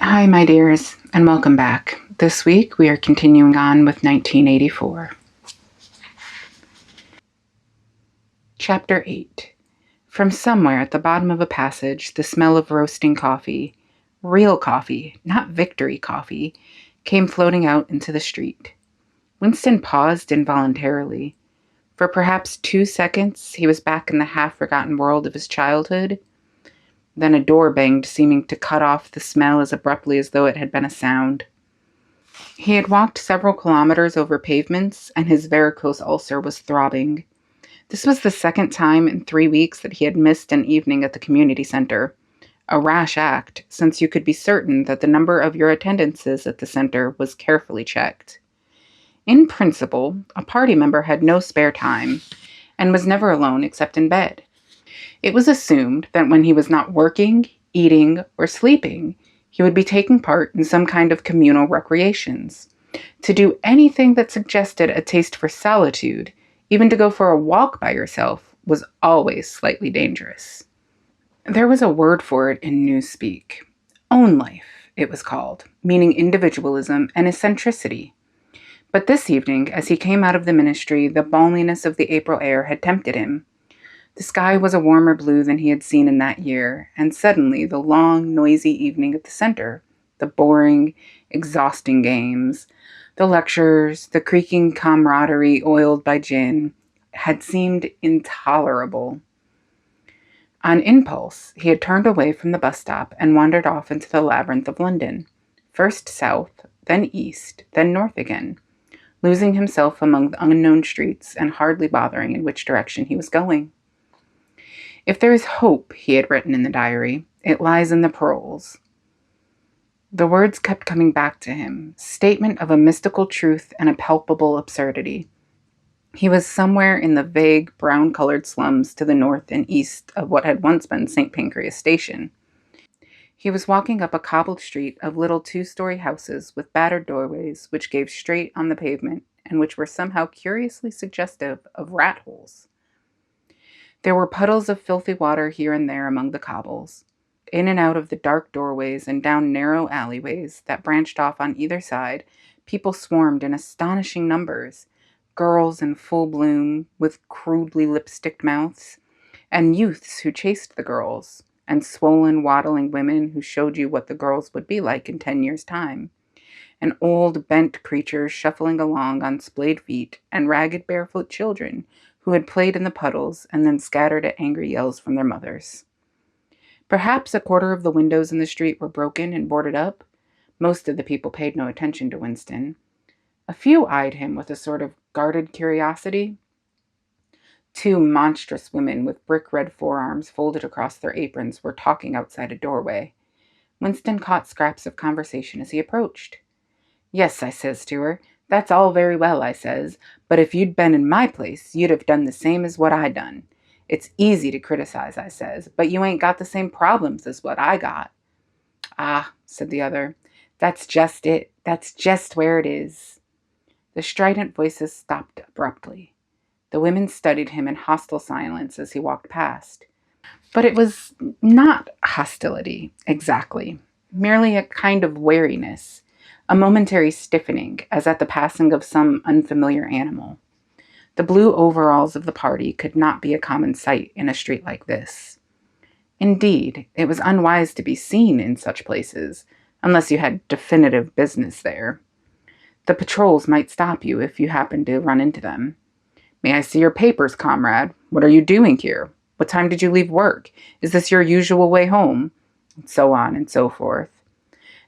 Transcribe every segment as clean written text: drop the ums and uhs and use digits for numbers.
Hi, my dears, and welcome back. This week we are continuing on with 1984. Chapter 8. From somewhere at the bottom of a passage, the smell of roasting coffee, real coffee, not victory coffee, came floating out into the street. Winston paused involuntarily. For perhaps 2 seconds, he was back in the half-forgotten world of his childhood. Then a door banged, seeming to cut off the smell as abruptly as though it had been a sound. He had walked several kilometers over pavements, and his varicose ulcer was throbbing. This was the second time in 3 weeks that he had missed an evening at the community center. A rash act, since you could be certain that the number of your attendances at the center was carefully checked. In principle, a party member had no spare time, and was never alone except in bed. It was assumed that when he was not working, eating, or sleeping, he would be taking part in some kind of communal recreations. To do anything that suggested a taste for solitude, even to go for a walk by yourself, was always slightly dangerous. There was a word for it in newspeak. Own life, it was called, meaning individualism and eccentricity. But this evening, as he came out of the ministry, the balminess of the April air had tempted him. The sky was a warmer blue than he had seen in that year, and suddenly the long, noisy evening at the center, the boring, exhausting games, the lectures, the creaking camaraderie oiled by gin, had seemed intolerable. On impulse, he had turned away from the bus stop and wandered off into the labyrinth of London, first south, then east, then north again, losing himself among the unknown streets and hardly bothering in which direction he was going. If there is hope, he had written in the diary, it lies in the paroles. The words kept coming back to him, statement of a mystical truth and a palpable absurdity. He was somewhere in the vague, brown-colored slums to the north and east of what had once been St. Pancras Station. He was walking up a cobbled street of little 2-story houses with battered doorways which gave straight on the pavement and which were somehow curiously suggestive of rat holes. There were puddles of filthy water here and there among the cobbles. In and out of the dark doorways and down narrow alleyways that branched off on either side, people swarmed in astonishing numbers, girls in full bloom with crudely lipsticked mouths, and youths who chased the girls, and swollen, waddling women who showed you what the girls would be like in 10 years' time, and old, bent creatures shuffling along on splayed feet, and ragged, barefoot children who had played in the puddles and then scattered at angry yells from their mothers. Perhaps a quarter of the windows in the street were broken and boarded up. Most of the people paid no attention to Winston. A few eyed him with a sort of guarded curiosity. 2 monstrous women with brick-red forearms folded across their aprons were talking outside a doorway. Winston caught scraps of conversation as he approached. "Yes," I says to her, "that's all very well," I says, "but if you'd been in my place, you'd have done the same as what I done. It's easy to criticize," I says, "but you ain't got the same problems as what I got." "Ah," said the other, "that's just it. That's just where it is." The strident voices stopped abruptly. The women studied him in hostile silence as he walked past. But it was not hostility, exactly, merely a kind of wariness, a momentary stiffening, as at the passing of some unfamiliar animal. The blue overalls of the party could not be a common sight in a street like this. Indeed, it was unwise to be seen in such places, unless you had definitive business there. The patrols might stop you if you happened to run into them. "May I see your papers, comrade? What are you doing here? What time did you leave work? Is this your usual way home?" And so on and so forth.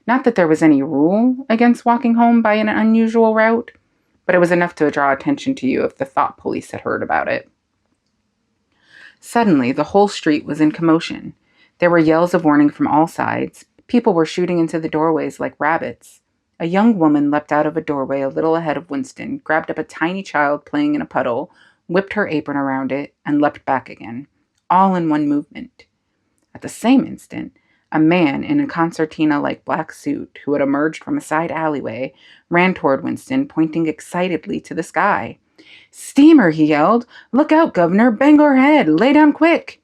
Not that there was any rule against walking home by an unusual route, but it was enough to draw attention to you if the thought police had heard about it. Suddenly, the whole street was in commotion. There were yells of warning from all sides. People were shooting into the doorways like rabbits. A young woman leapt out of a doorway a little ahead of Winston, grabbed up a tiny child playing in a puddle, whipped her apron around it, and leapt back again, all in one movement. At the same instant, a man in a concertina-like black suit, who had emerged from a side alleyway, ran toward Winston, pointing excitedly to the sky. "Steamer!" he yelled. "Look out, governor! Bangor head! Lay down quick!"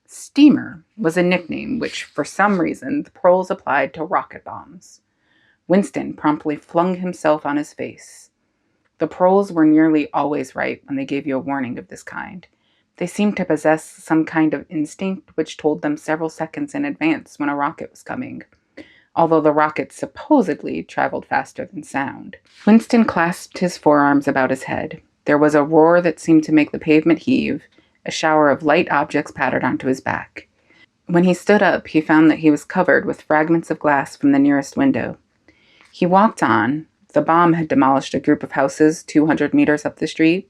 Steamer, was a nickname which, for some reason, the paroles applied to rocket bombs. Winston promptly flung himself on his face. The paroles were nearly always right when they gave you a warning of this kind. They seemed to possess some kind of instinct which told them several seconds in advance when a rocket was coming, although the rocket supposedly traveled faster than sound. Winston clasped his forearms about his head. There was a roar that seemed to make the pavement heave. A shower of light objects pattered onto his back. When he stood up, he found that he was covered with fragments of glass from the nearest window. He walked on. The bomb had demolished a group of houses 200 meters up the street.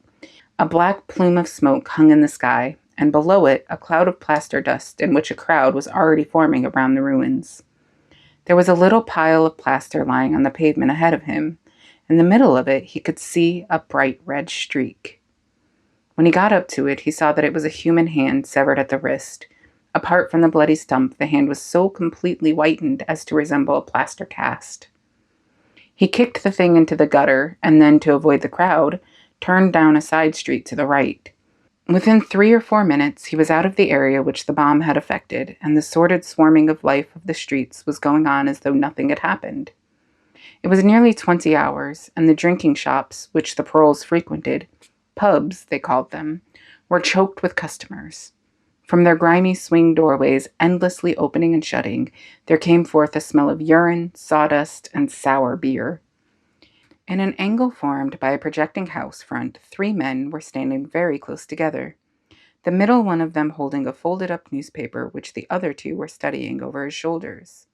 A black plume of smoke hung in the sky, and below it, a cloud of plaster dust in which a crowd was already forming around the ruins. There was a little pile of plaster lying on the pavement ahead of him. In the middle of it, he could see a bright red streak. When he got up to it, he saw that it was a human hand severed at the wrist. Apart from the bloody stump, the hand was so completely whitened as to resemble a plaster cast. He kicked the thing into the gutter, and then, to avoid the crowd, turned down a side street to the right. Within 3 or 4 minutes, he was out of the area which the bomb had affected, and the sordid swarming of life of the streets was going on as though nothing had happened. It was nearly 20 hours, and the drinking shops, which the paroles frequented, pubs, they called them, were choked with customers. From their grimy swing doorways, endlessly opening and shutting, there came forth a smell of urine, sawdust, and sour beer. In an angle formed by a projecting house front, 3 men were standing very close together, the middle one of them holding a folded-up newspaper which the other 2 were studying over his shoulders.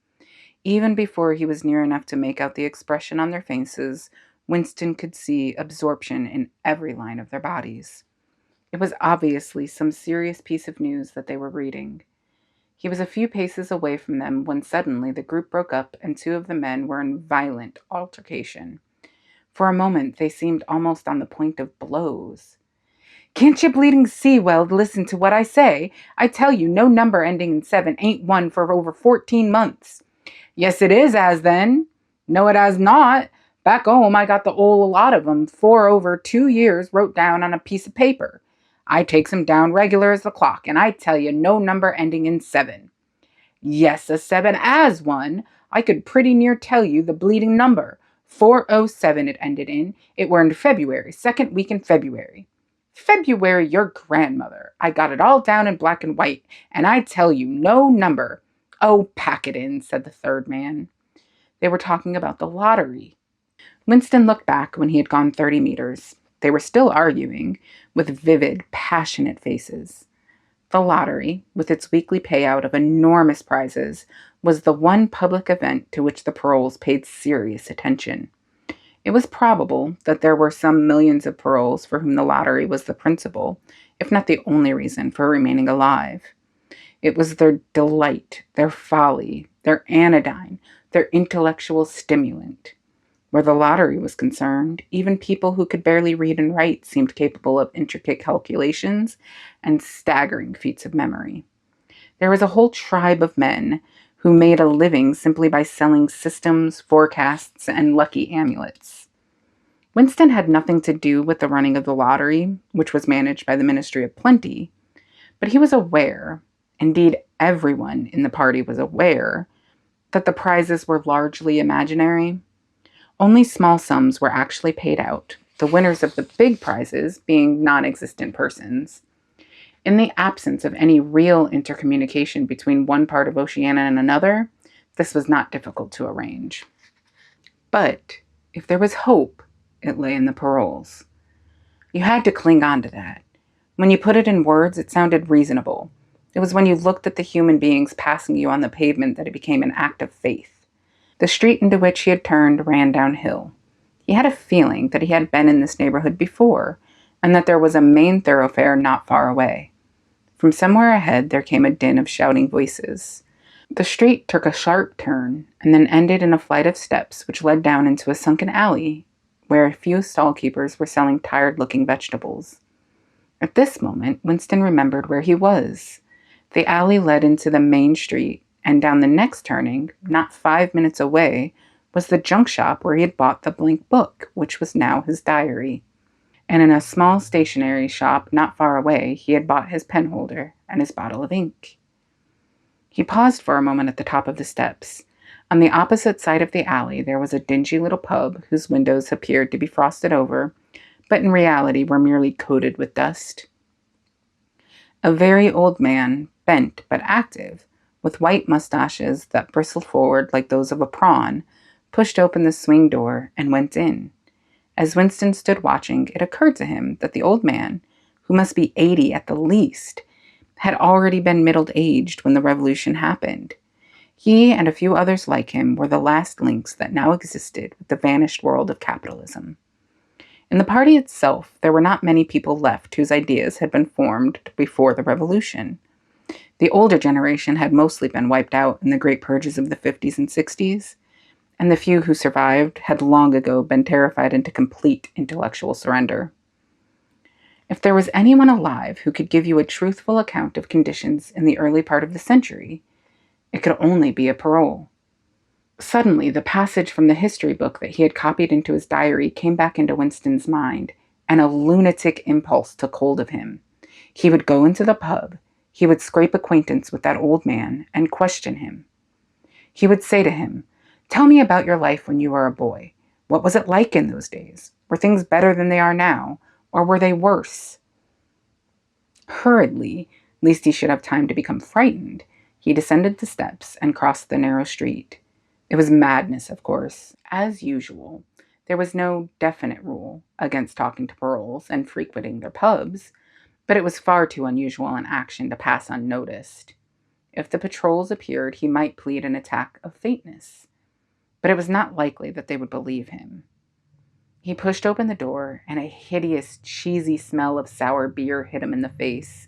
Even before he was near enough to make out the expression on their faces, Winston could see absorption in every line of their bodies. It was obviously some serious piece of news that they were reading. He was a few paces away from them when suddenly the group broke up and 2 of the men were in violent altercation. For a moment they seemed almost on the point of blows. "Can't you bleeding see well listen to what I say? I tell you, no number ending in 7 ain't one for over 14 months. "Yes, it is, as then." "No, it has not. Back home I got the whole lot of 'em for over 2 years wrote down on a piece of paper. I takes 'em down regular as the clock, and I tell you, no number ending in 7. "Yes, a 7 as one. I could pretty near tell you the bleeding number. 407 it ended in. It were in February, 2nd week in February. "February, your grandmother. I got it all down in black and white, and I tell you, no number." "Oh, pack it in," said the 3rd man. They were talking about the lottery. Winston looked back when he had gone 30 meters. They were still arguing, with vivid, passionate faces. The lottery, with its weekly payout of enormous prizes, was the one public event to which the paroles paid serious attention. It was probable that there were some millions of paroles for whom the lottery was the principal, if not the only reason for remaining alive. It was their delight, their folly, their anodyne, their intellectual stimulant. Where the lottery was concerned, even people who could barely read and write seemed capable of intricate calculations and staggering feats of memory. There was a whole tribe of men who made a living simply by selling systems, forecasts, and lucky amulets. Winston had nothing to do with the running of the lottery, which was managed by the Ministry of Plenty, but he was aware, indeed everyone in the party was aware, that the prizes were largely imaginary. Only small sums were actually paid out, the winners of the big prizes being non-existent persons. In the absence of any real intercommunication between one part of Oceania and another, this was not difficult to arrange. But if there was hope, it lay in the paroles. You had to cling on to that. When you put it in words, it sounded reasonable. It was when you looked at the human beings passing you on the pavement that it became an act of faith. The street into which he had turned ran downhill. He had a feeling that he had been in this neighborhood before, and that there was a main thoroughfare not far away. From somewhere ahead there came a din of shouting voices. The street took a sharp turn, and then ended in a flight of steps which led down into a sunken alley, where a few stall-keepers were selling tired-looking vegetables. At this moment, Winston remembered where he was. The alley led into the main street, and down the next turning, not 5 minutes away, was the junk shop where he had bought the blank book, which was now his diary. And in a small stationery shop not far away, he had bought his penholder and his bottle of ink. He paused for a moment at the top of the steps. On the opposite side of the alley, there was a dingy little pub whose windows appeared to be frosted over, but in reality were merely coated with dust. A very old man, bent but active, with white mustaches that bristled forward like those of a prawn, pushed open the swing door and went in. As Winston stood watching, it occurred to him that the old man, who must be 80 at the least, had already been middle-aged when the revolution happened. He and a few others like him were the last links that now existed with the vanished world of capitalism. In the party itself, there were not many people left whose ideas had been formed before the revolution. The older generation had mostly been wiped out in the great purges of the 50s and 60s, and the few who survived had long ago been terrified into complete intellectual surrender. If there was anyone alive who could give you a truthful account of conditions in the early part of the century, it could only be a parole. Suddenly, the passage from the history book that he had copied into his diary came back into Winston's mind, and a lunatic impulse took hold of him. He would go into the pub, he would scrape acquaintance with that old man, and question him. He would say to him, "Tell me about your life when you were a boy. What was it like in those days? Were things better than they are now, or were they worse?" Hurriedly, lest he should have time to become frightened, he descended the steps and crossed the narrow street. It was madness, of course. As usual, there was no definite rule against talking to paroles and frequenting their pubs, but it was far too unusual an action to pass unnoticed. If the patrols appeared, he might plead an attack of faintness, but it was not likely that they would believe him. He pushed open the door, and a hideous, cheesy smell of sour beer hit him in the face.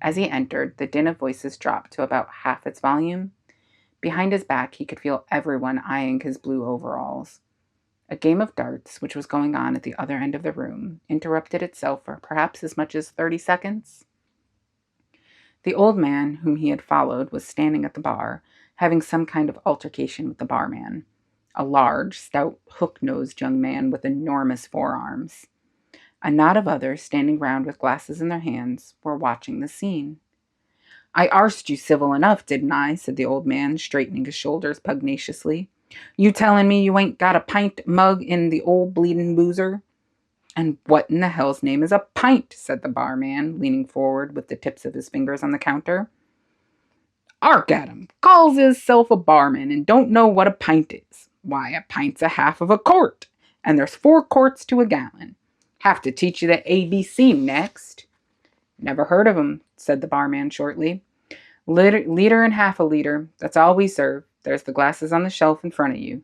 As he entered, the din of voices dropped to about half its volume. Behind his back, he could feel everyone eyeing his blue overalls. A game of darts, which was going on at the other end of the room, interrupted itself for perhaps as much as 30 seconds. The old man whom he had followed was standing at the bar, having some kind of altercation with the barman, a large, stout, hook-nosed young man with enormous forearms. A knot of others, standing round with glasses in their hands, were watching the scene. "I arst you civil enough, didn't I?" said the old man, straightening his shoulders pugnaciously. "You telling me you ain't got a pint mug in the old bleeding boozer?" "And what in the hell's name is a pint?" said the barman, leaning forward with the tips of his fingers on the counter. "Ark at him, calls hisself a barman and don't know what a pint is. Why, a pint's a half of a quart, and there's 4 quarts to a gallon. Have to teach you the ABC next." "Never heard of 'em," said the barman shortly. Liter and half a liter, that's all we serve. There's the glasses on the shelf in front of you."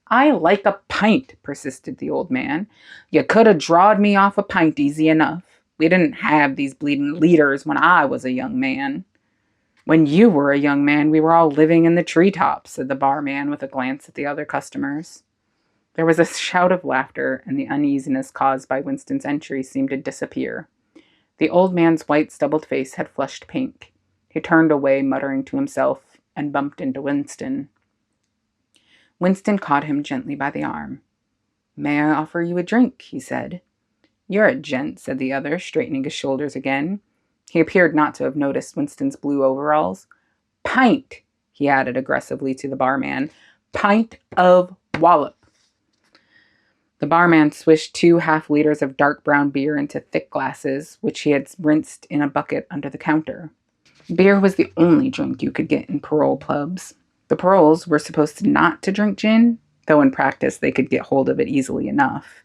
"I like a pint," persisted the old man. "You could have drawed me off a pint easy enough. We didn't have these bleeding liters when I was a young man." "When you were a young man, we were all living in the treetops," said the barman with a glance at the other customers. There was a shout of laughter, and the uneasiness caused by Winston's entry seemed to disappear. The old man's white, stubbled face had flushed pink. He turned away, muttering to himself, and bumped into Winston. Winston caught him gently by the arm. "May I offer you a drink?" he said. "You're a gent," said the other, straightening his shoulders again. He appeared not to have noticed Winston's blue overalls. "Pint," he added aggressively to the barman. "Pint of wallop." The barman swished 2 half-liters of dark brown beer into thick glasses, which he had rinsed in a bucket under the counter. Beer was the only drink you could get in parole pubs. The paroles were supposed not to drink gin, though in practice they could get hold of it easily enough.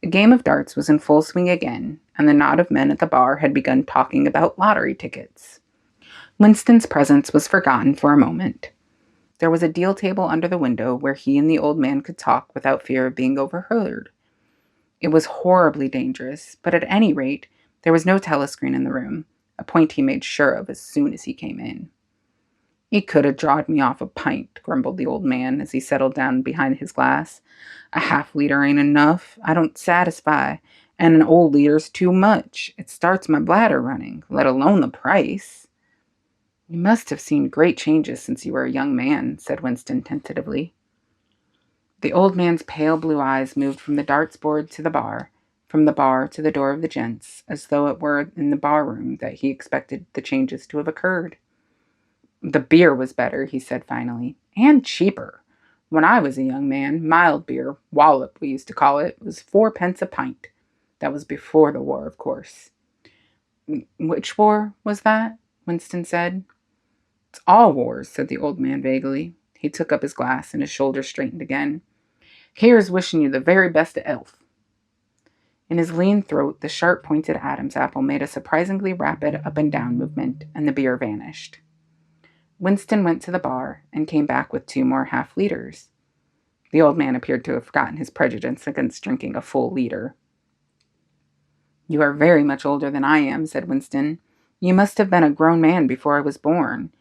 The game of darts was in full swing again, and the knot of men at the bar had begun talking about lottery tickets. Winston's presence was forgotten for a moment. There was a deal table under the window where he and the old man could talk without fear of being overheard. It was horribly dangerous, but at any rate, there was no telescreen in the room, a point he made sure of as soon as he came in. "He could have drawed me off a pint," grumbled the old man as he settled down behind his glass. "A half-liter ain't enough. I don't satisfy, and an old liter's too much. It starts my bladder running, let alone the price." "You must have seen great changes since you were a young man," said Winston tentatively. The old man's pale blue eyes moved from the darts board to the bar, from the bar to the door of the gents, as though it were in the bar room that he expected the changes to have occurred. The beer was better, he said finally, and cheaper. When I was a young man, mild beer, wallop we used to call it, was 4 pence a pint. That was before the war, of course. Which war was that? Winston said. It's all wars, said the old man vaguely. He took up his glass and his shoulders straightened again. Here's wishing you the very best of health. In his lean throat, the sharp-pointed Adam's apple made a surprisingly rapid up-and-down movement, and the beer vanished. Winston went to the bar and came back with 2 more half-liters. The old man appeared to have forgotten his prejudice against drinking a full liter. You are very much older than I am, said Winston. You must have been a grown man before I was born.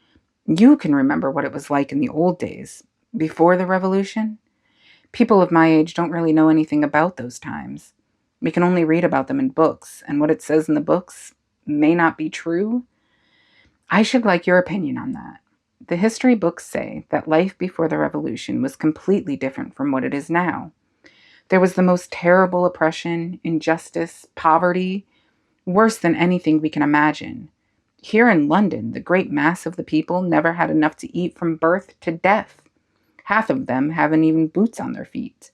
You can remember what it was like in the old days, before the Revolution. People of my age don't really know anything about those times. We can only read about them in books, and what it says in the books may not be true. I should like your opinion on that. The history books say that life before the Revolution was completely different from what it is now. There was the most terrible oppression, injustice, poverty, worse than anything we can imagine. Here in London, the great mass of the people never had enough to eat from birth to death. Half of them haven't even boots on their feet.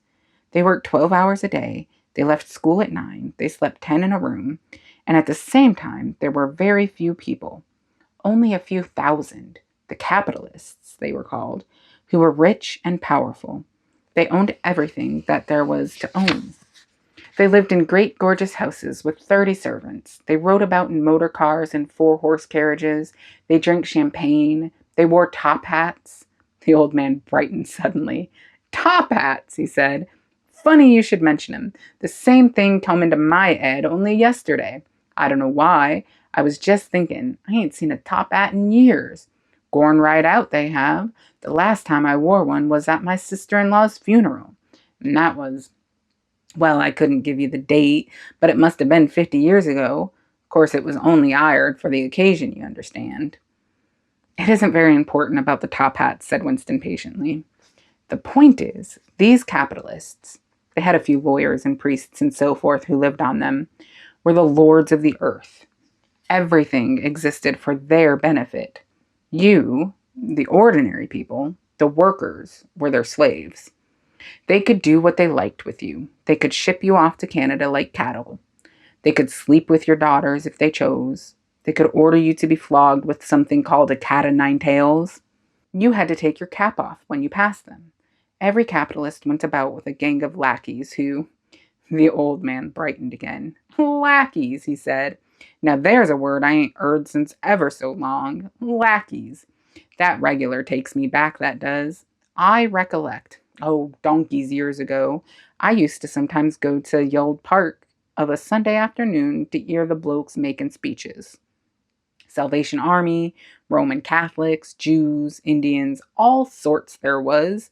They worked 12 hours a day, they left school at 9, they slept 10 in a room, and at the same time, there were very few people, only a few thousand, the capitalists, they were called, who were rich and powerful. They owned everything that there was to own. They lived in great gorgeous houses with 30 servants. They rode about in motor cars and 4-horse carriages. They drank champagne. They wore top hats. The old man brightened suddenly. Top hats, he said. Funny you should mention him. The same thing come into my head only yesterday. I don't know why. I was just thinking, I ain't seen a top hat in years. Gorn right out, they have. The last time I wore one was at my sister-in-law's funeral. And that was, well, I couldn't give you the date, but it must have been 50 years ago. Of course, it was only hired for the occasion, you understand. It isn't very important about the top hats, said Winston patiently. The point is, these capitalists, they had a few lawyers and priests and so forth who lived on them, were the lords of the earth. Everything existed for their benefit. You, the ordinary people, the workers, were their slaves. They could do what they liked with you. They could ship you off to Canada like cattle. They could sleep with your daughters if they chose. They could order you to be flogged with something called a cat o' nine tails. You had to take your cap off when you passed them. Every capitalist went about with a gang of lackeys who... The old man brightened again. Lackeys, he said. Now there's a word I ain't heard since ever so long. Lackeys. That regular takes me back, that does. I recollect, donkeys years ago, I used to sometimes go to Yuld Park of a Sunday afternoon to hear the blokes making speeches. Salvation Army, Roman Catholics, Jews, Indians, all sorts there was.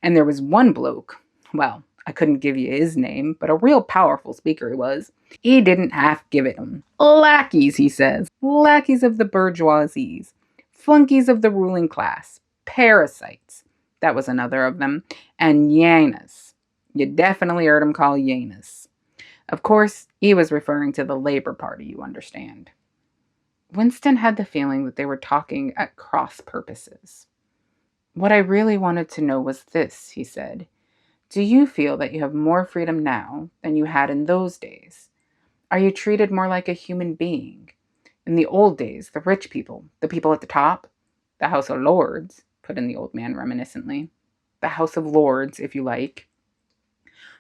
And there was one bloke, well, I couldn't give you his name, but a real powerful speaker he was. He didn't half give it 'em. Lackeys, he says. Lackeys of the bourgeoisies. Flunkies of the ruling class. Parasites. That was another of them. And Janus. You definitely heard him call Janus. Of course, he was referring to the Labor Party, you understand. Winston had the feeling that they were talking at cross purposes. What I really wanted to know was this, he said. Do you feel that you have more freedom now than you had in those days? Are you treated more like a human being? In the old days, the rich people, the people at the top, the House of Lords, put in the old man reminiscently, the House of Lords, if you like.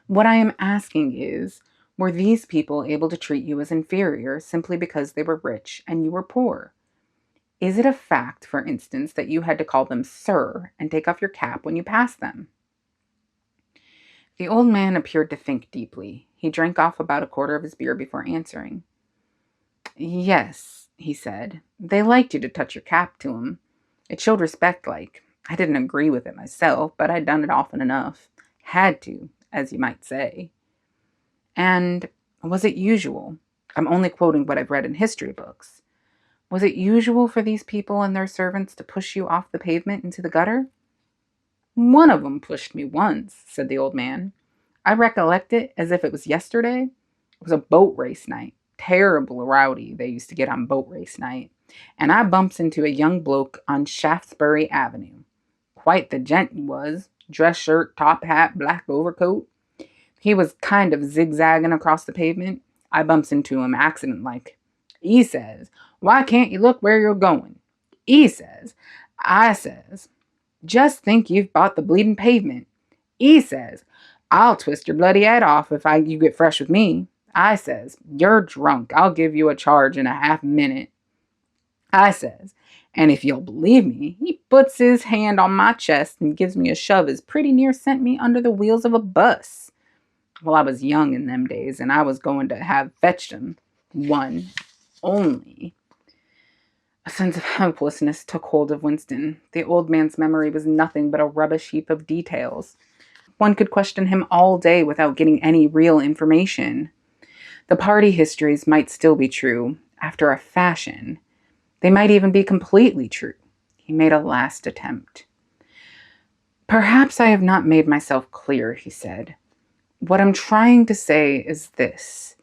What I am asking is, were these people able to treat you as inferior simply because they were rich and you were poor? Is it a fact, for instance, that you had to call them sir and take off your cap when you passed them? The old man appeared to think deeply. He drank off about a quarter of his beer before answering. Yes, he said. They liked you to touch your cap to 'em. It showed respect, like. I didn't agree with it myself, but I'd done it often enough. Had to, as you might say. And was it usual? I'm only quoting what I've read in history books. Was it usual for these people and their servants to push you off the pavement into the gutter? One of 'em pushed me once, said the old man. I recollect it as if it was yesterday. It was a boat race night. Terrible rowdy they used to get on boat race night. and I bumps into a young bloke on Shaftesbury Avenue. Quite the gent he was. Dress shirt, top hat, black overcoat. He was kind of zigzagging across the pavement. I bumps into him accident-like. He says, "Why can't you look where you're going?" He says. I says, "Just think you've bought the bleeding pavement." He says, "I'll twist your bloody head off if you get fresh with me." I says, "You're drunk. I'll give you a charge in a half minute." I says, and if you'll believe me, he puts his hand on my chest and gives me a shove as pretty near sent me under the wheels of a bus. Well, I was young in them days, and I was going to have fetched him. One only. A sense of helplessness took hold of Winston. The old man's memory was nothing but a rubbish heap of details. One could question him all day without getting any real information. The party histories might still be true, after a fashion. They might even be completely true. He made a last attempt. "Perhaps I have not made myself clear," he said. "What I'm trying to say is this.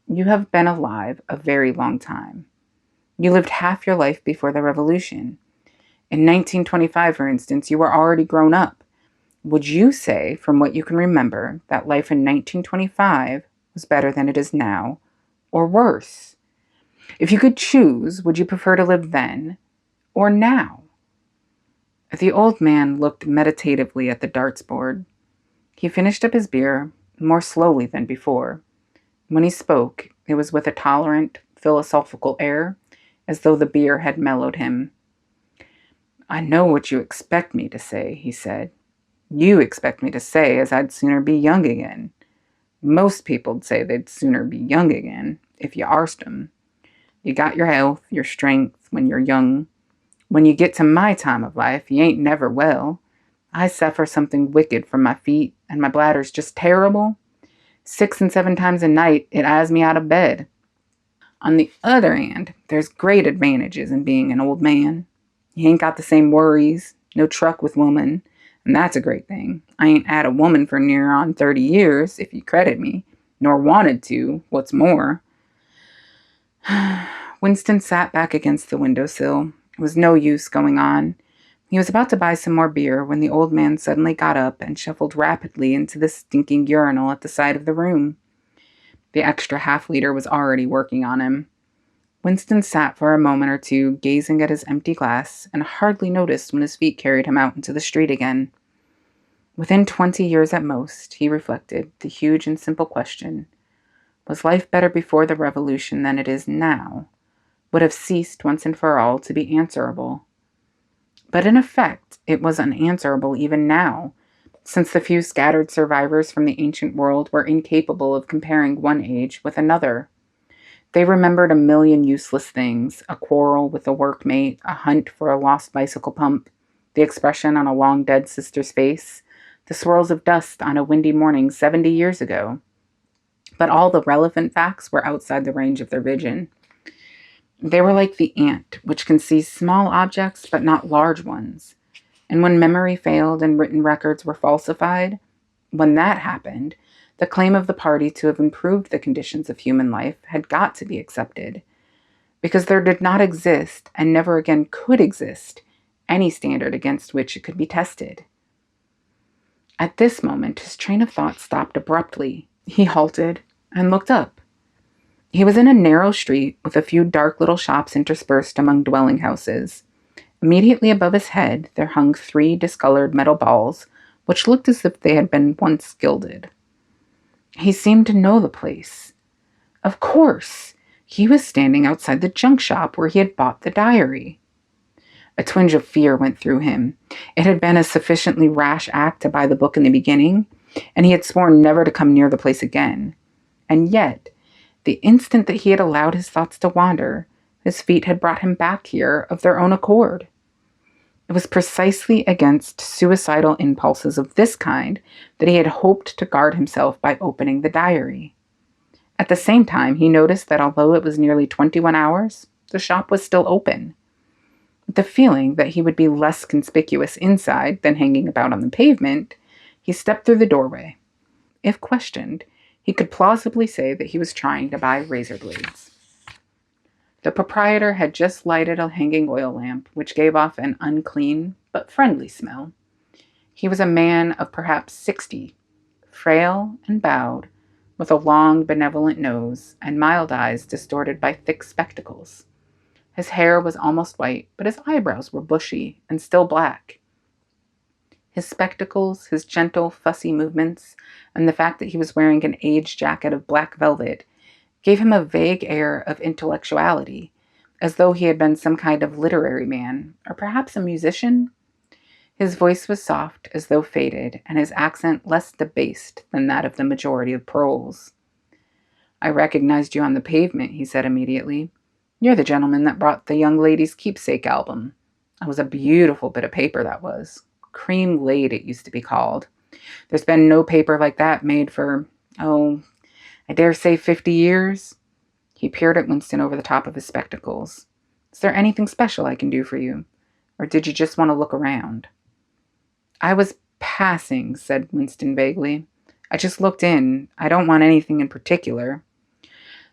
You have been alive a very long time. You lived half your life before the revolution. In 1925, for instance, you were already grown up. Would you say, from what you can remember, that life in 1925 was better than it is now, or worse? If you could choose, would you prefer to live then or now?" The old man looked meditatively at the darts board. He finished up his beer more slowly than before. When he spoke, it was with a tolerant, philosophical air, as though the beer had mellowed him. "I know what you expect me to say," he said. "You expect me to say as I'd sooner be young again. Most people'd say they'd sooner be young again, if you arst 'em. You got your health, your strength, when you're young. When you get to my time of life, you ain't never well. I suffer something wicked from my feet, and my bladder's just terrible. 6 and 7 times a night, it eyes me out of bed. On the other hand, there's great advantages in being an old man. You ain't got the same worries, no truck with woman, and that's a great thing. I ain't had a woman for near on 30 years, if you credit me, nor wanted to, what's more." Winston sat back against the windowsill. It was no use going on. He was about to buy some more beer when the old man suddenly got up and shuffled rapidly into the stinking urinal at the side of the room. The extra half-liter was already working on him. Winston sat for a moment or two, gazing at his empty glass, and hardly noticed when his feet carried him out into the street again. Within 20 years at most, he reflected, the huge and simple question, was life better before the revolution than it is now? Would have ceased once and for all to be answerable. But in effect, it was unanswerable even now, since the few scattered survivors from the ancient world were incapable of comparing one age with another. They remembered a million useless things, a quarrel with a workmate, a hunt for a lost bicycle pump, the expression on a long-dead sister's face, the swirls of dust on a windy morning 70 years ago. But all the relevant facts were outside the range of their vision. They were like the ant, which can see small objects but not large ones. And when memory failed and written records were falsified, when that happened, the claim of the party to have improved the conditions of human life had got to be accepted, because there did not exist, and never again could exist, any standard against which it could be tested. At this moment, his train of thought stopped abruptly. He halted and looked up. He was in a narrow street with a few dark little shops interspersed among dwelling houses. Immediately above his head, there hung 3 discolored metal balls, which looked as if they had been once gilded. He seemed to know the place. Of course, he was standing outside the junk shop where he had bought the diary. A twinge of fear went through him. It had been a sufficiently rash act to buy the book in the beginning, and he had sworn never to come near the place again. And yet, the instant that he had allowed his thoughts to wander, his feet had brought him back here of their own accord. It was precisely against suicidal impulses of this kind that he had hoped to guard himself by opening the diary. At the same time, he noticed that although it was nearly 21 hours, the shop was still open. With the feeling that he would be less conspicuous inside than hanging about on the pavement, he stepped through the doorway. If questioned, he could plausibly say that he was trying to buy razor blades. The proprietor had just lighted a hanging oil lamp, which gave off an unclean but friendly smell. He was a man of perhaps 60, frail and bowed, with a long, benevolent nose and mild eyes distorted by thick spectacles. His hair was almost white, but his eyebrows were bushy and still black. His spectacles, his gentle, fussy movements, and the fact that he was wearing an aged jacket of black velvet gave him a vague air of intellectuality, as though he had been some kind of literary man, or perhaps a musician. His voice was soft, as though faded, and his accent less debased than that of the majority of paroles. "I recognized you on the pavement," he said immediately. "You're the gentleman that brought the Young Lady's Keepsake album. That was a beautiful bit of paper, that was. Cream laid, it used to be called. There's been no paper like that made for, I dare say 50 years. He peered at Winston over the top of his spectacles. "Is there anything special I can do for you? Or did you just want to look around?" "I was passing," said Winston vaguely. "I just looked in. I don't want anything in particular."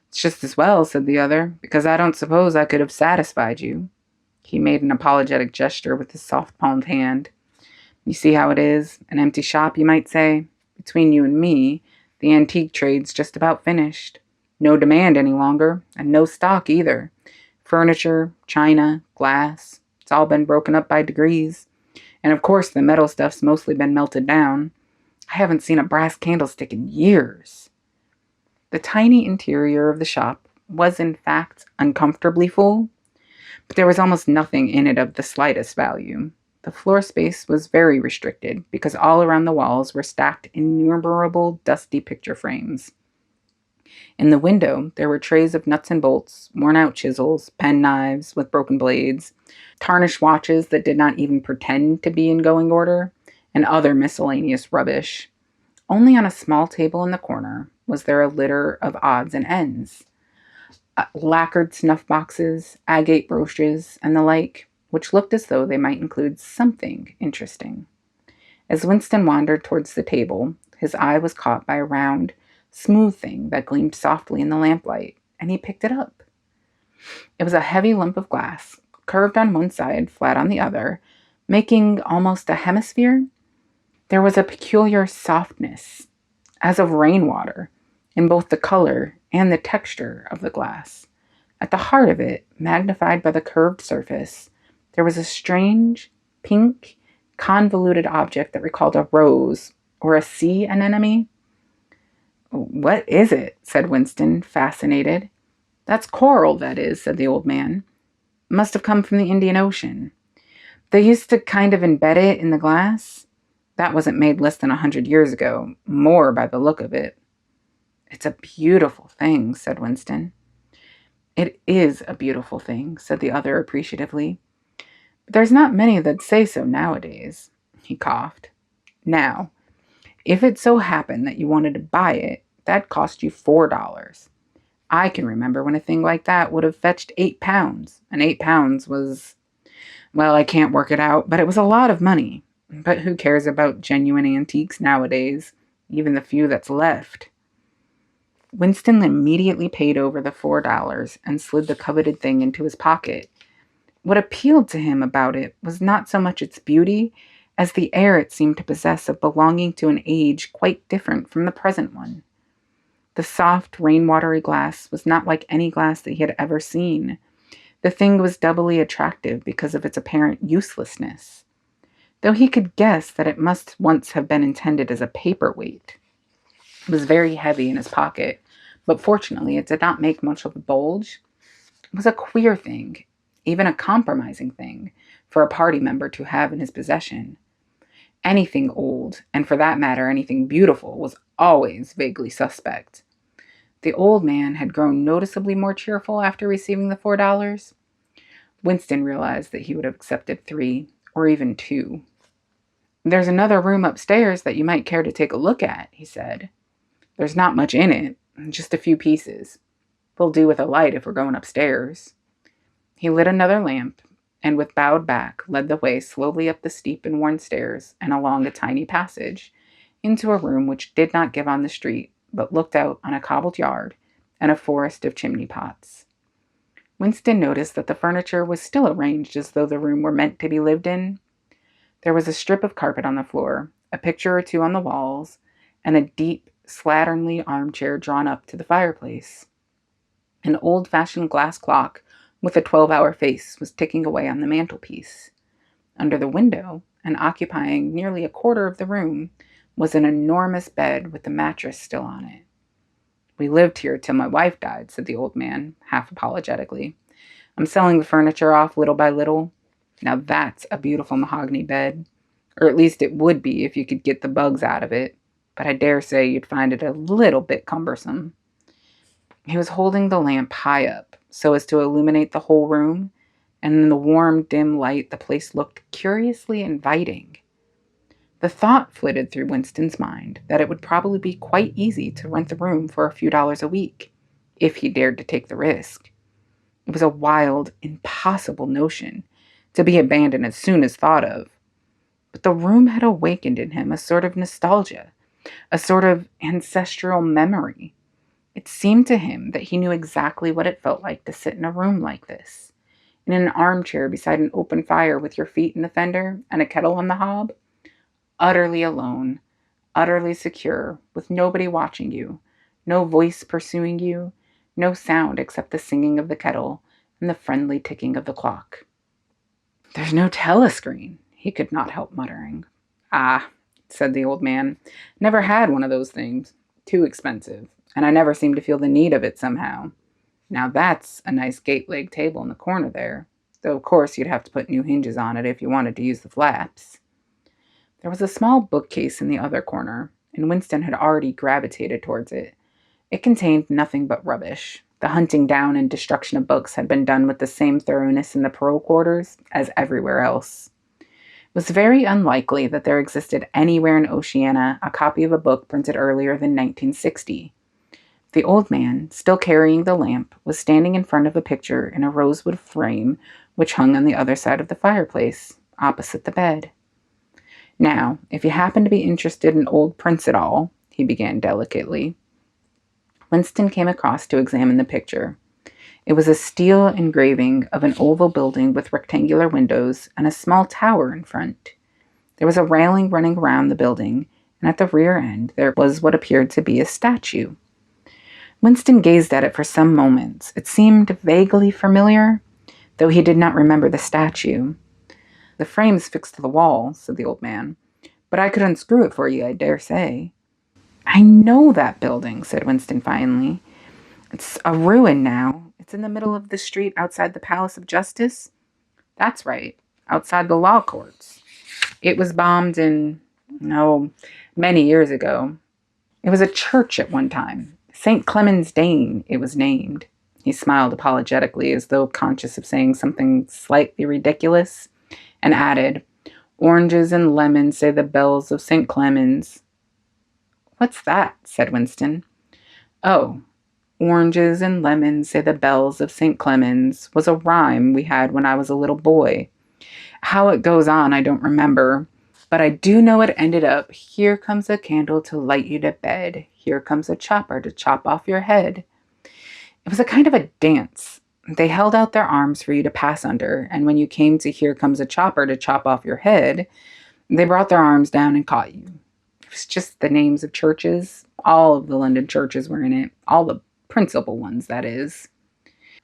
"It's just as well," said the other, "because I don't suppose I could have satisfied you." He made an apologetic gesture with his soft-palmed hand. "You see how it is? An empty shop, you might say. Between you and me, the antique trade's just about finished. No demand any longer, and no stock either. Furniture, china, glass, it's all been broken up by degrees. And of course the metal stuff's mostly been melted down. I haven't seen a brass candlestick in years." The tiny interior of the shop was in fact uncomfortably full, but there was almost nothing in it of the slightest value. The floor space was very restricted because all around the walls were stacked innumerable dusty picture frames. In the window, there were trays of nuts and bolts, worn-out chisels, penknives with broken blades, tarnished watches that did not even pretend to be in going order, and other miscellaneous rubbish. Only on a small table in the corner was there a litter of odds and ends. Lacquered snuff boxes, agate brooches, and the like, which looked as though they might include something interesting. As Winston wandered towards the table, his eye was caught by a round, smooth thing that gleamed softly in the lamplight, and he picked it up. It was a heavy lump of glass, curved on one side, flat on the other, making almost a hemisphere. There was a peculiar softness, as of rainwater, in both the color and the texture of the glass. At the heart of it, magnified by the curved surface, there was a strange, pink, convoluted object that recalled a rose or a sea anemone. "What is it?" said Winston, fascinated. "That's coral, that is," said the old man. "Must have come from the Indian Ocean. They used to kind of embed it in the glass. That wasn't made less than 100 years ago, more by the look of it." "It's a beautiful thing," said Winston. "It is a beautiful thing," said the other appreciatively. "But there's not many that say so nowadays." He coughed. "Now, if it so happened that you wanted to buy it, that'd cost you $4. I can remember when a thing like that would have fetched £8, and £8 was, well, I can't work it out, but it was a lot of money. But who cares about genuine antiques nowadays, even the few that's left?" Winston immediately paid over the $4 and slid the coveted thing into his pocket. What appealed to him about it was not so much its beauty as the air it seemed to possess of belonging to an age quite different from the present one. The soft, rainwatery glass was not like any glass that he had ever seen. The thing was doubly attractive because of its apparent uselessness, though he could guess that it must once have been intended as a paperweight. It was very heavy in his pocket, but fortunately it did not make much of a bulge. It was a queer thing, even a compromising thing, for a party member to have in his possession. Anything old, and for that matter anything beautiful, was always vaguely suspect. The old man had grown noticeably more cheerful after receiving the $4. Winston realized that he would have accepted 3, or even 2. "There's another room upstairs that you might care to take a look at," he said. "There's not much in it, just a few pieces. We'll do with a light if we're going upstairs." He lit another lamp, and with bowed back led the way slowly up the steep and worn stairs and along a tiny passage into a room which did not give on the street, but looked out on a cobbled yard and a forest of chimney pots. Winston noticed that the furniture was still arranged as though the room were meant to be lived in. There was a strip of carpet on the floor, a picture or two on the walls, and a deep, slatternly armchair drawn up to the fireplace. An old-fashioned glass clock with a 12-hour face was ticking away on the mantelpiece. Under the window, and occupying nearly a quarter of the room, was an enormous bed with the mattress still on it. "We lived here till my wife died," said the old man, half apologetically. "I'm selling the furniture off little by little. Now that's a beautiful mahogany bed. Or at least it would be if you could get the bugs out of it. But I dare say you'd find it a little bit cumbersome." He was holding the lamp high up so as to illuminate the whole room, and in the warm, dim light the place looked curiously inviting. The thought flitted through Winston's mind that it would probably be quite easy to rent the room for a few dollars a week, if he dared to take the risk. It was a wild, impossible notion, to be abandoned as soon as thought of. But the room had awakened in him a sort of nostalgia, a sort of ancestral memory. It seemed to him that he knew exactly what it felt like to sit in a room like this, in an armchair beside an open fire with your feet in the fender and a kettle on the hob, utterly alone, utterly secure, with nobody watching you, no voice pursuing you, no sound except the singing of the kettle and the friendly ticking of the clock. "There's no telescreen," he could not help muttering. "Ah," said the old man, "never had one of those things. Too expensive, and I never seem to feel the need of it somehow. Now that's a nice gate-leg table in the corner there, though of course you'd have to put new hinges on it if you wanted to use the flaps." There was a small bookcase in the other corner, and Winston had already gravitated towards it. It contained nothing but rubbish. The hunting down and destruction of books had been done with the same thoroughness in the parole quarters as everywhere else. It was very unlikely that there existed anywhere in Oceania a copy of a book printed earlier than 1960. The old man, still carrying the lamp, was standing in front of a picture in a rosewood frame which hung on the other side of the fireplace, opposite the bed. "Now, if you happen to be interested in old prints at all," he began delicately. Winston came across to examine the picture. It was a steel engraving of an oval building with rectangular windows and a small tower in front. There was a railing running around the building, and at the rear end there was what appeared to be a statue. Winston gazed at it for some moments. It seemed vaguely familiar, though he did not remember the statue. "The frame's fixed to the wall," said the old man, "but I could unscrew it for you, I dare say." "I know that building," said Winston finally. "It's a ruin now. It's in the middle of the street outside the Palace of Justice." "That's right, outside the law courts. It was bombed many years ago. It was a church at one time. St. Clement's Dane, it was named." He smiled apologetically, as though conscious of saying something slightly ridiculous, and added, "Oranges and lemons say the bells of St. Clement's." "What's that?" said Winston. "Oh, oranges and lemons say the bells of St. Clement's was a rhyme we had when I was a little boy. How it goes on I don't remember, but I do know it ended up, 'Here comes a candle to light you to bed. Here comes a chopper to chop off your head.' It was a kind of a dance. They held out their arms for you to pass under, and when you came to 'Here comes a chopper to chop off your head,' they brought their arms down and caught you." It was just the names of churches. All of the London churches were in it. All the principal ones, that is.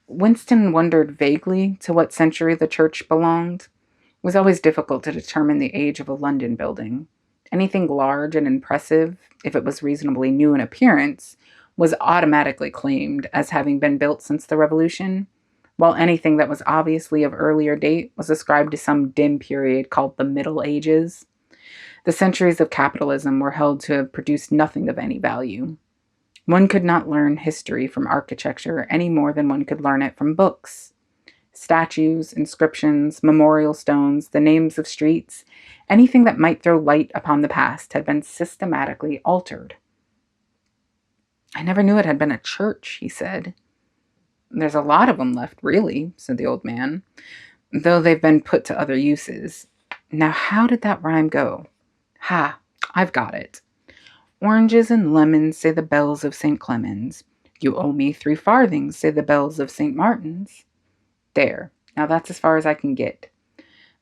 Winston wondered vaguely to what century the church belonged. It was always difficult to determine the age of a London building. Anything large and impressive, if it was reasonably new in appearance, was automatically claimed as having been built since the Revolution, while anything that was obviously of earlier date was ascribed to some dim period called the Middle Ages. The centuries of capitalism were held to have produced nothing of any value. One could not learn history from architecture any more than one could learn it from books. Statues, inscriptions, memorial stones, the names of streets, anything that might throw light upon the past had been systematically altered. "I never knew it had been a church," he said. "There's a lot of them left, really," said the old man, "though they've been put to other uses. Now, how did that rhyme go? Ha, I've got it. 'Oranges and lemons, say the bells of St. Clement's. You owe me 3 farthings, say the bells of St. Martin's. There. Now that's as far as I can get.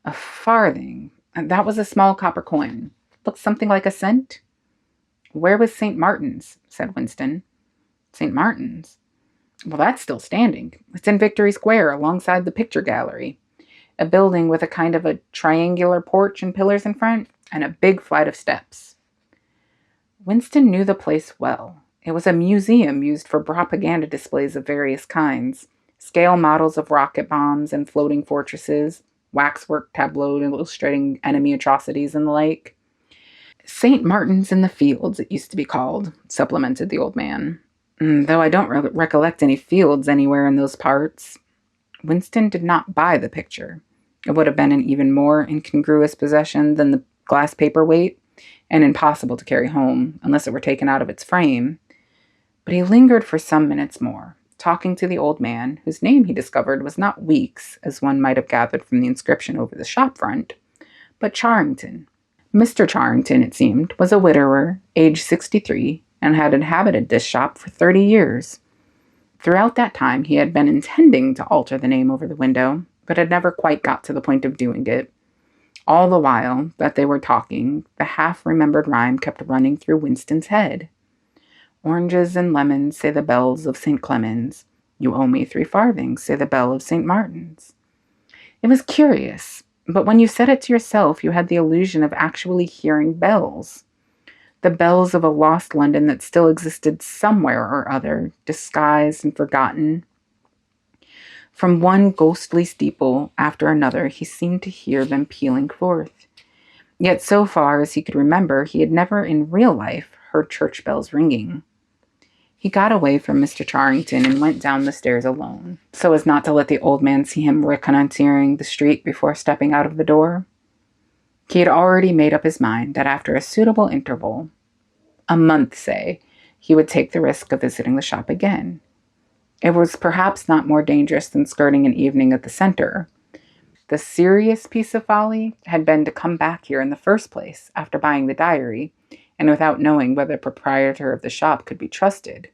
A farthing. And that was a small copper coin. Looked something like a cent. Where was St. Martin's? Said Winston. St. Martin's? Well, that's still standing. It's in Victory Square alongside the picture gallery. A building with a kind of a triangular porch and pillars in front, and a big flight of steps. Winston knew the place well. It was a museum used for propaganda displays of various kinds, scale models of rocket bombs and floating fortresses, waxwork tableaux illustrating enemy atrocities and the like. St. Martin's in the Fields, it used to be called, supplemented the old man. Though I don't recollect any fields anywhere in those parts. Winston did not buy the picture. It would have been an even more incongruous possession than the glass paperweight, and impossible to carry home unless it were taken out of its frame. But he lingered for some minutes more, talking to the old man, whose name he discovered was not Weeks, as one might have gathered from the inscription over the shop front, but Charrington. Mr. Charrington, it seemed, was a widower, aged 63, and had inhabited this shop for 30 years. Throughout that time, he had been intending to alter the name over the window, but had never quite got to the point of doing it. All the while that they were talking, the half-remembered rhyme kept running through Winston's head. Oranges and lemons, say the bells of St. Clement's. You owe me 3 farthings, say the bell of St. Martin's. It was curious, but when you said it to yourself, you had the illusion of actually hearing bells. The bells of a lost London that still existed somewhere or other, disguised and forgotten. From one ghostly steeple after another, he seemed to hear them pealing forth. Yet so far as he could remember, he had never in real life heard church bells ringing. He got away from Mr. Charrington and went down the stairs alone, so as not to let the old man see him reconnoitering the street before stepping out of the door. He had already made up his mind that after a suitable interval, a month, say, he would take the risk of visiting the shop again. It was perhaps not more dangerous than skirting an evening at the center. The serious piece of folly had been to come back here in the first place after buying the diary, and without knowing whether the proprietor of the shop could be trusted.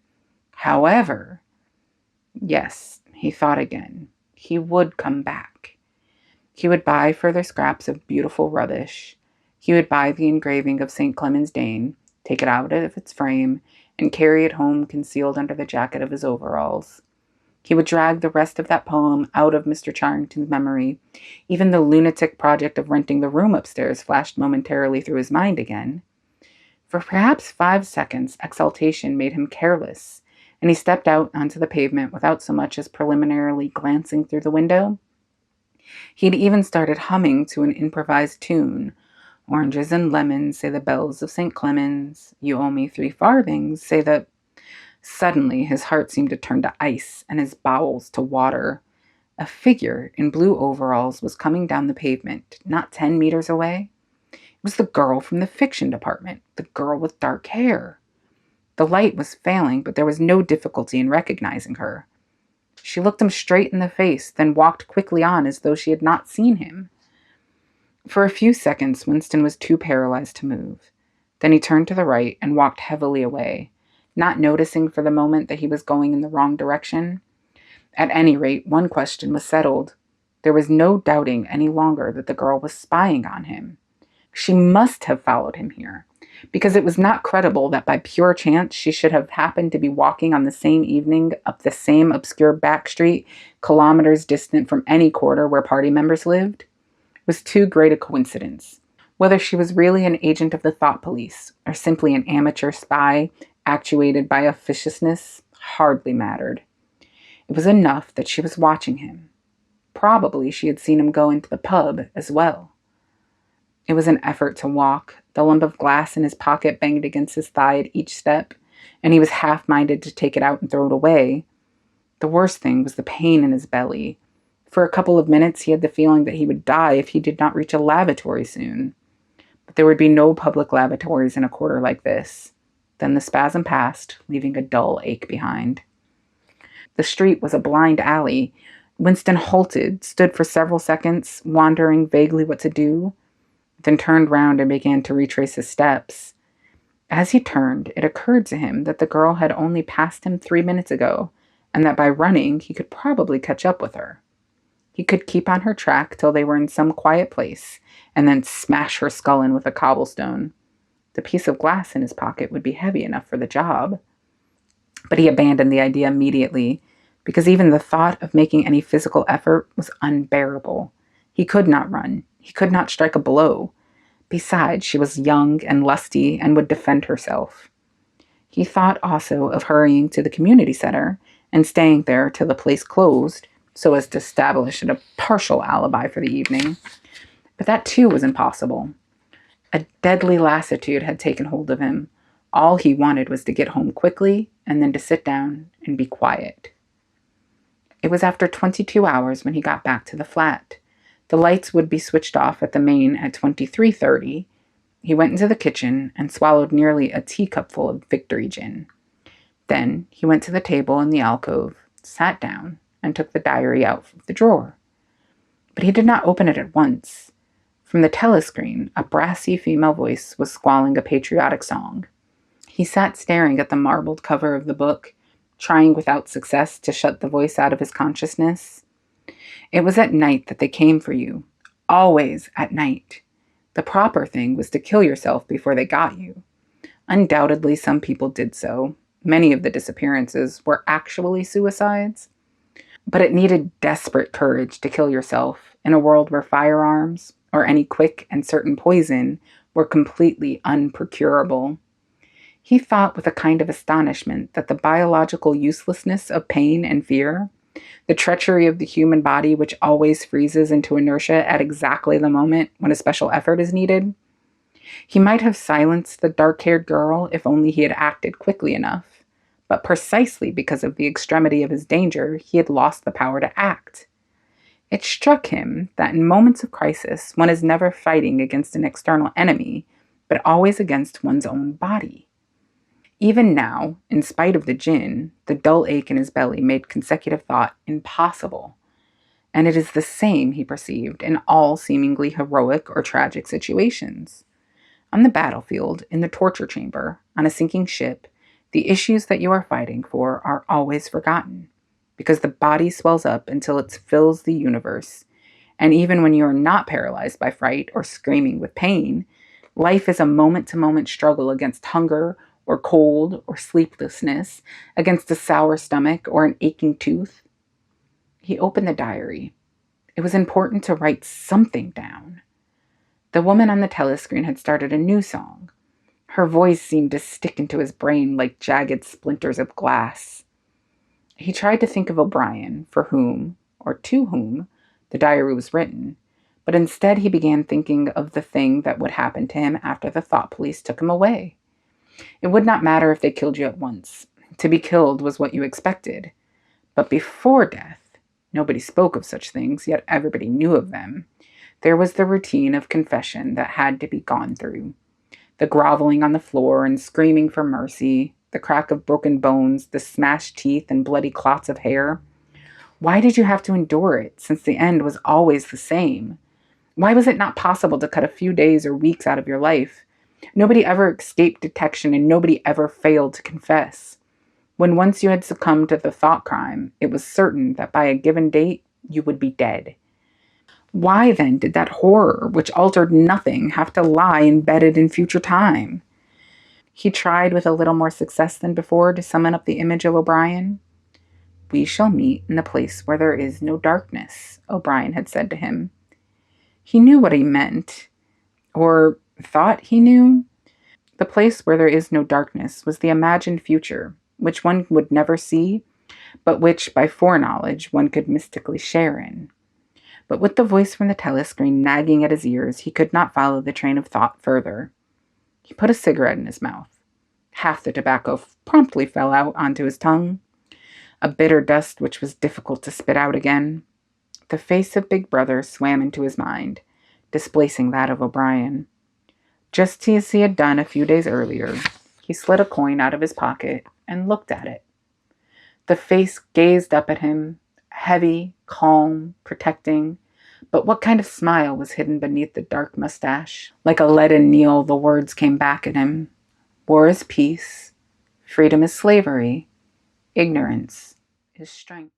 However, yes, he thought again, he would come back. He would buy further scraps of beautiful rubbish. He would buy the engraving of St. Clement's Dane, take it out of its frame, and carry it home concealed under the jacket of his overalls. He would drag the rest of that poem out of Mr. Charrington's memory. Even the lunatic project of renting the room upstairs flashed momentarily through his mind again. For perhaps 5 seconds, exaltation made him careless, and he stepped out onto the pavement without so much as preliminarily glancing through the window. He had even started humming to an improvised tune. Oranges and lemons, say the bells of St. Clement's. You owe me 3 farthings, say the... Suddenly, his heart seemed to turn to ice and his bowels to water. A figure in blue overalls was coming down the pavement, not 10 meters away. It was the girl from the fiction department, the girl with dark hair. The light was failing, but there was no difficulty in recognizing her. She looked him straight in the face, then walked quickly on as though she had not seen him. For a few seconds, Winston was too paralyzed to move. Then he turned to the right and walked heavily away, not noticing for the moment that he was going in the wrong direction. At any rate, one question was settled. There was no doubting any longer that the girl was spying on him. She must have followed him here, because it was not credible that by pure chance she should have happened to be walking on the same evening up the same obscure back street, kilometers distant from any quarter where party members lived. It was too great a coincidence. Whether she was really an agent of the thought police, or simply an amateur spy actuated by officiousness, hardly mattered. It was enough that she was watching him. Probably she had seen him go into the pub as well. It was an effort to walk. The lump of glass in his pocket banged against his thigh at each step, and he was half-minded to take it out and throw it away. The worst thing was the pain in his belly. For a couple of minutes he had the feeling that he would die if he did not reach a lavatory soon. But there would be no public lavatories in a quarter like this. Then the spasm passed, leaving a dull ache behind. The street was a blind alley. Winston halted, stood for several seconds, wondering vaguely what to do, then turned round and began to retrace his steps. As he turned, it occurred to him that the girl had only passed him 3 minutes ago, and that by running he could probably catch up with her. He could keep on her track till they were in some quiet place, and then smash her skull in with a cobblestone. The piece of glass in his pocket would be heavy enough for the job. But he abandoned the idea immediately, because even the thought of making any physical effort was unbearable. He could not run. He could not strike a blow. Besides, she was young and lusty and would defend herself. He thought also of hurrying to the community center and staying there till the place closed, so as to establish a partial alibi for the evening. But that too was impossible. A deadly lassitude had taken hold of him. All he wanted was to get home quickly and then to sit down and be quiet. It was after 22 hours when he got back to the flat. The lights would be switched off at the main at 23:30. He went into the kitchen and swallowed nearly a teacupful of Victory gin. Then he went to the table in the alcove, sat down, and took the diary out of the drawer. But he did not open it at once. From the telescreen, a brassy female voice was squalling a patriotic song. He sat staring at the marbled cover of the book, trying without success to shut the voice out of his consciousness. It was at night that they came for you. Always at night. The proper thing was to kill yourself before they got you. Undoubtedly, some people did so. Many of the disappearances were actually suicides. But it needed desperate courage to kill yourself in a world where firearms, or any quick and certain poison, were completely unprocurable. He thought with a kind of astonishment that the biological uselessness of pain and fear, the treachery of the human body which always freezes into inertia at exactly the moment when a special effort is needed. He might have silenced the dark-haired girl if only he had acted quickly enough, but precisely because of the extremity of his danger, he had lost the power to act. It struck him that in moments of crisis, one is never fighting against an external enemy, but always against one's own body. Even now, in spite of the gin, the dull ache in his belly made consecutive thought impossible. And it is the same, he perceived, in all seemingly heroic or tragic situations. On the battlefield, in the torture chamber, on a sinking ship, the issues that you are fighting for are always forgotten, because the body swells up until it fills the universe. And even when you are not paralyzed by fright or screaming with pain, life is a moment-to-moment struggle against hunger or cold or sleeplessness, against a sour stomach or an aching tooth. He opened the diary. It was important to write something down. The woman on the telescreen had started a new song. Her voice seemed to stick into his brain like jagged splinters of glass. He tried to think of O'Brien, for whom, or to whom, the diary was written, but instead he began thinking of the thing that would happen to him after the thought police took him away. It would not matter if they killed you at once. To be killed was what you expected. But before death, nobody spoke of such things, yet everybody knew of them. There was the routine of confession that had to be gone through. The groveling on the floor and screaming for mercy, the crack of broken bones, the smashed teeth and bloody clots of hair. Why did you have to endure it, since the end was always the same? Why was it not possible to cut a few days or weeks out of your life? Nobody ever escaped detection, and nobody ever failed to confess. When once you had succumbed to the thought crime, it was certain that by a given date, you would be dead. Why then did that horror, which altered nothing, have to lie embedded in future time? He tried with a little more success than before to summon up the image of O'Brien. "We shall meet in the place where there is no darkness," O'Brien had said to him. He knew what he meant, or thought he knew. The place where there is no darkness was the imagined future, which one would never see, but which, by foreknowledge, one could mystically share in. But with the voice from the telescreen nagging at his ears, he could not follow the train of thought further. He put a cigarette in his mouth. Half the tobacco promptly fell out onto his tongue, a bitter dust which was difficult to spit out again. The face of Big Brother swam into his mind, displacing that of O'Brien. Just as he had done a few days earlier, he slid a coin out of his pocket and looked at it. The face gazed up at him, heavy, calm, protecting, but what kind of smile was hidden beneath the dark mustache? Like a leaden nail, the words came back at him. War is peace, freedom is slavery, ignorance is strength.